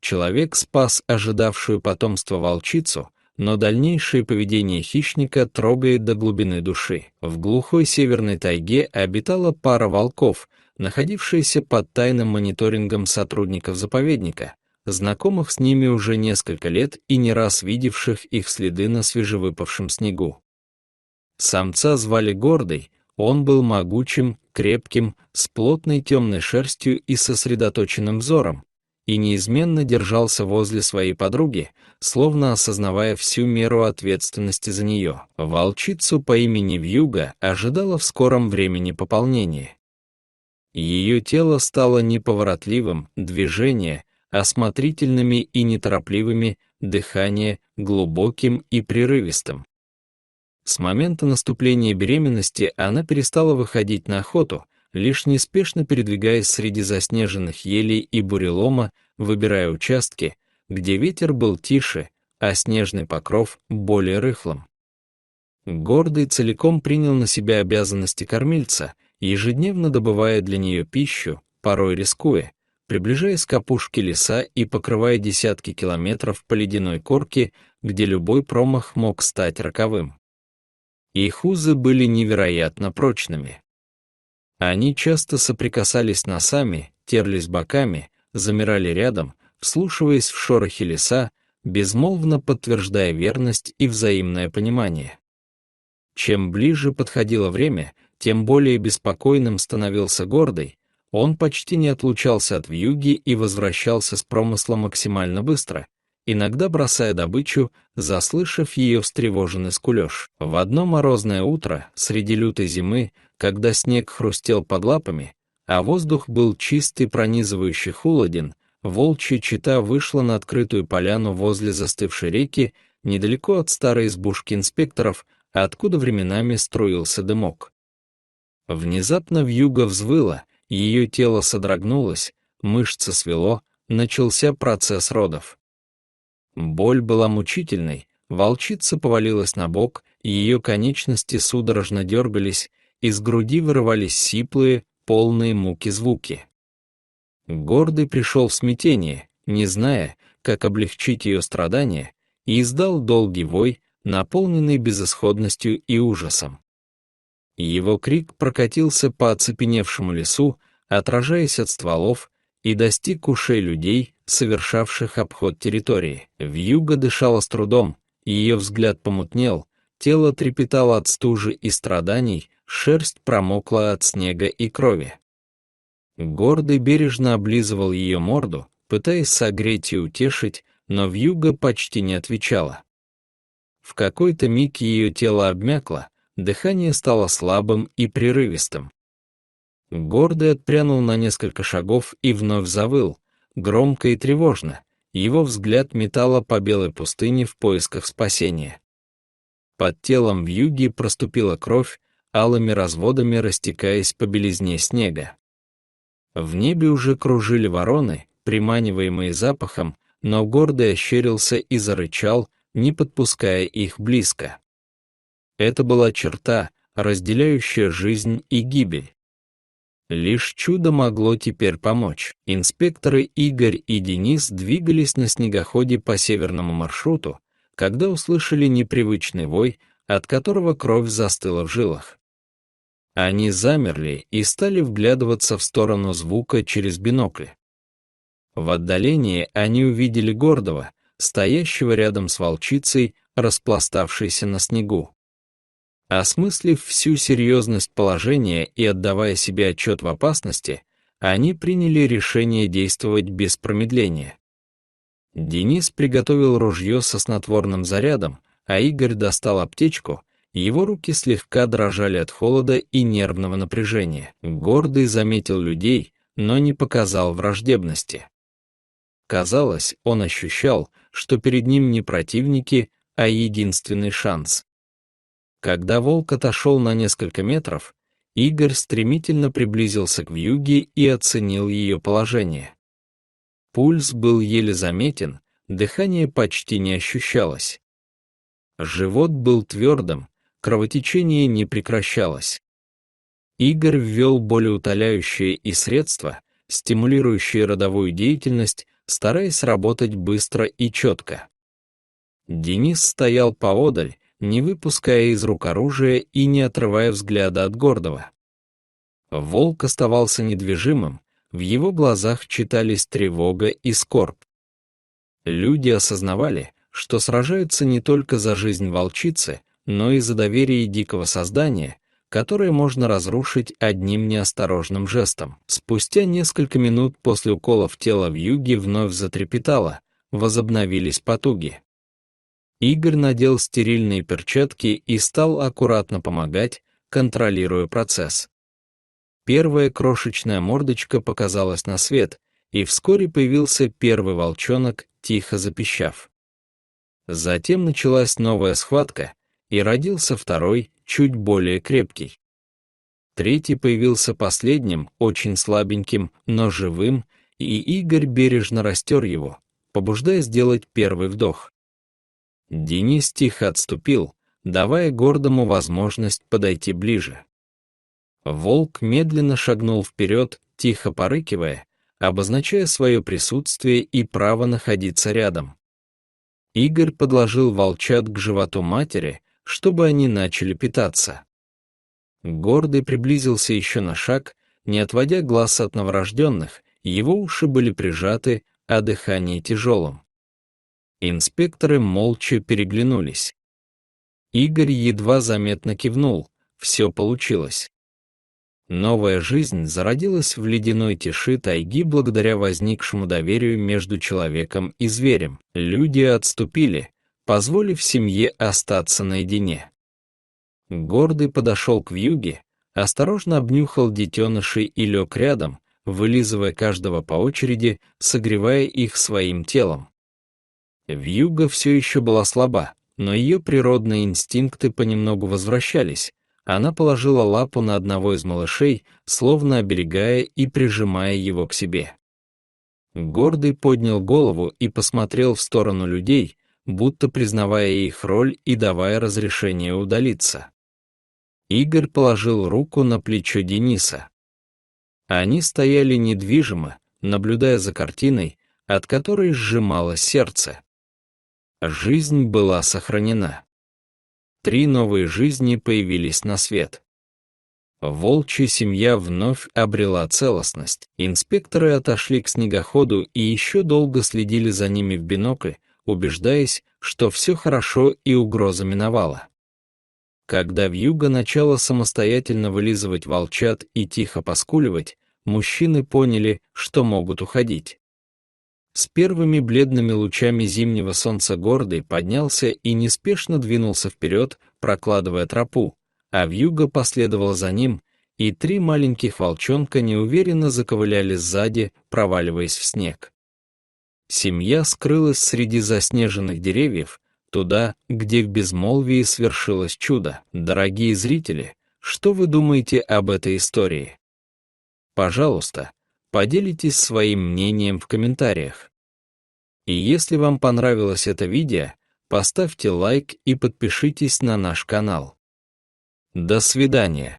Человек спас ожидавшую потомство волчицу, но дальнейшее поведение хищника трогает до глубины души. В глухой северной тайге обитала пара волков, находившаяся под тайным мониторингом сотрудников заповедника, знакомых с ними уже несколько лет и не раз видевших их следы на свежевыпавшем снегу. Самца звали Гордый, он был могучим, крепким, с плотной темной шерстью и сосредоточенным взором, и неизменно держался возле своей подруги, словно осознавая всю меру ответственности за нее. Волчицу по имени Вьюга ожидала в скором времени пополнение. Ее тело стало неповоротливым, движения осмотрительными и неторопливыми, дыхание глубоким и прерывистым. С момента наступления беременности она перестала выходить на охоту, лишь неспешно передвигаясь среди заснеженных елей и бурелома, выбирая участки, где ветер был тише, а снежный покров более рыхлым. Гордый целиком принял на себя обязанности кормильца, ежедневно добывая для нее пищу, порой рискуя, приближаясь к опушке леса и покрывая десятки километров по ледяной корке, где любой промах мог стать роковым. Их узы были невероятно прочными. Они часто соприкасались носами, терлись боками, замирали рядом, вслушиваясь в шорохи леса, безмолвно подтверждая верность и взаимное понимание. Чем ближе подходило время, тем более беспокойным становился Гордый. Он почти не отлучался от вьюги и возвращался с промысла максимально быстро, иногда бросая добычу, заслышав ее встревоженный скулеж. В одно морозное утро, среди лютой зимы, когда снег хрустел под лапами, а воздух был чистый, пронизывающий холоден, волчья чета вышла на открытую поляну возле застывшей реки, недалеко от старой избушки инспекторов, откуда временами струился дымок. Внезапно вьюга взвыла, ее тело содрогнулось, мышцы свело, начался процесс родов. Боль была мучительной, волчица повалилась на бок, ее конечности судорожно дергались, из груди вырывались сиплые, полные муки звуки. Гордый пришел в смятение, не зная, как облегчить ее страдания, и издал долгий вой, наполненный безысходностью и ужасом. Его крик прокатился по оцепеневшему лесу, отражаясь от стволов, и достиг ушей людей, совершавших обход территории. Вьюга дышала с трудом, ее взгляд помутнел, тело трепетало от стужи и страданий, шерсть промокла от снега и крови. Гордый бережно облизывал ее морду, пытаясь согреть и утешить, но вьюга почти не отвечала. В какой-то миг ее тело обмякло, дыхание стало слабым и прерывистым. Гордый отпрянул на несколько шагов и вновь завыл, громко и тревожно, его взгляд метало по белой пустыне в поисках спасения. Под телом вьюги проступила кровь, алыми разводами растекаясь по белизне снега. В небе уже кружили вороны, приманиваемые запахом, но Гордый ощерился и зарычал, не подпуская их близко. Это была черта, разделяющая жизнь и гибель. Лишь чудо могло теперь помочь. Инспекторы Игорь и Денис двигались на снегоходе по северному маршруту, когда услышали непривычный вой, от которого кровь застыла в жилах. Они замерли и стали вглядываться в сторону звука через бинокль. В отдалении они увидели Гордого, стоящего рядом с волчицей, распластавшейся на снегу. Осмыслив всю серьезность положения и отдавая себе отчет в опасности, они приняли решение действовать без промедления. Денис приготовил ружье со снотворным зарядом, а Игорь достал аптечку, его руки слегка дрожали от холода и нервного напряжения. Гордый заметил людей, но не показал враждебности. Казалось, он ощущал, что перед ним не противники, а единственный шанс. Когда волк отошел на несколько метров, Игорь стремительно приблизился к вьюге и оценил ее положение. Пульс был еле заметен, дыхание почти не ощущалось. Живот был твердым, кровотечение не прекращалось. Игорь ввел болеутоляющие и средства, стимулирующие родовую деятельность, стараясь работать быстро и четко. Денис стоял поодаль, не выпуская из рук оружия и не отрывая взгляда от Гордова. Волк оставался недвижимым, в его глазах читались тревога и скорбь. Люди осознавали, что сражаются не только за жизнь волчицы, но и за доверие дикого создания, которое можно разрушить одним неосторожным жестом. Спустя несколько минут после уколов тело вьюги вновь затрепетало, возобновились потуги. Игорь надел стерильные перчатки и стал аккуратно помогать, контролируя процесс. Первая крошечная мордочка показалась на свет, и вскоре появился первый волчонок, тихо запищав. Затем началась новая схватка, и родился второй, чуть более крепкий. Третий появился последним, очень слабеньким, но живым, и Игорь бережно растер его, побуждая сделать первый вдох. Денис тихо отступил, давая Гордому возможность подойти ближе. Волк медленно шагнул вперед, тихо порыкивая, обозначая свое присутствие и право находиться рядом. Игорь подложил волчат к животу матери, чтобы они начали питаться. Гордый приблизился еще на шаг, не отводя глаз от новорожденных, его уши были прижаты, а дыхание тяжелым. Инспекторы молча переглянулись. Игорь едва заметно кивнул, все получилось. Новая жизнь зародилась в ледяной тиши тайги благодаря возникшему доверию между человеком и зверем. Люди отступили, позволив семье остаться наедине. Гордый подошел к вьюге, осторожно обнюхал детенышей и лег рядом, вылизывая каждого по очереди, согревая их своим телом. Вьюга все еще была слаба, но ее природные инстинкты понемногу возвращались. Она положила лапу на одного из малышей, словно оберегая и прижимая его к себе. Гордый поднял голову и посмотрел в сторону людей, будто признавая их роль и давая разрешение удалиться. Игорь положил руку на плечо Дениса. Они стояли недвижимо, наблюдая за картиной, от которой сжималось сердце. Жизнь была сохранена. 3 новые жизни появились на свет. Волчья семья вновь обрела целостность. Инспекторы отошли к снегоходу и еще долго следили за ними в бинокль, убеждаясь, что все хорошо и угроза миновала. Когда вьюга начала самостоятельно вылизывать волчат и тихо поскуливать, мужчины поняли, что могут уходить. С первыми бледными лучами зимнего солнца Гордый поднялся и неспешно двинулся вперед, прокладывая тропу, а вьюга последовала за ним, и 3 маленьких волчонка неуверенно заковыляли сзади, проваливаясь в снег. Семья скрылась среди заснеженных деревьев, туда, где в безмолвии свершилось чудо. Дорогие зрители, что вы думаете об этой истории? Пожалуйста, поделитесь своим мнением в комментариях. И если вам понравилось это видео, поставьте лайк и подпишитесь на наш канал. До свидания.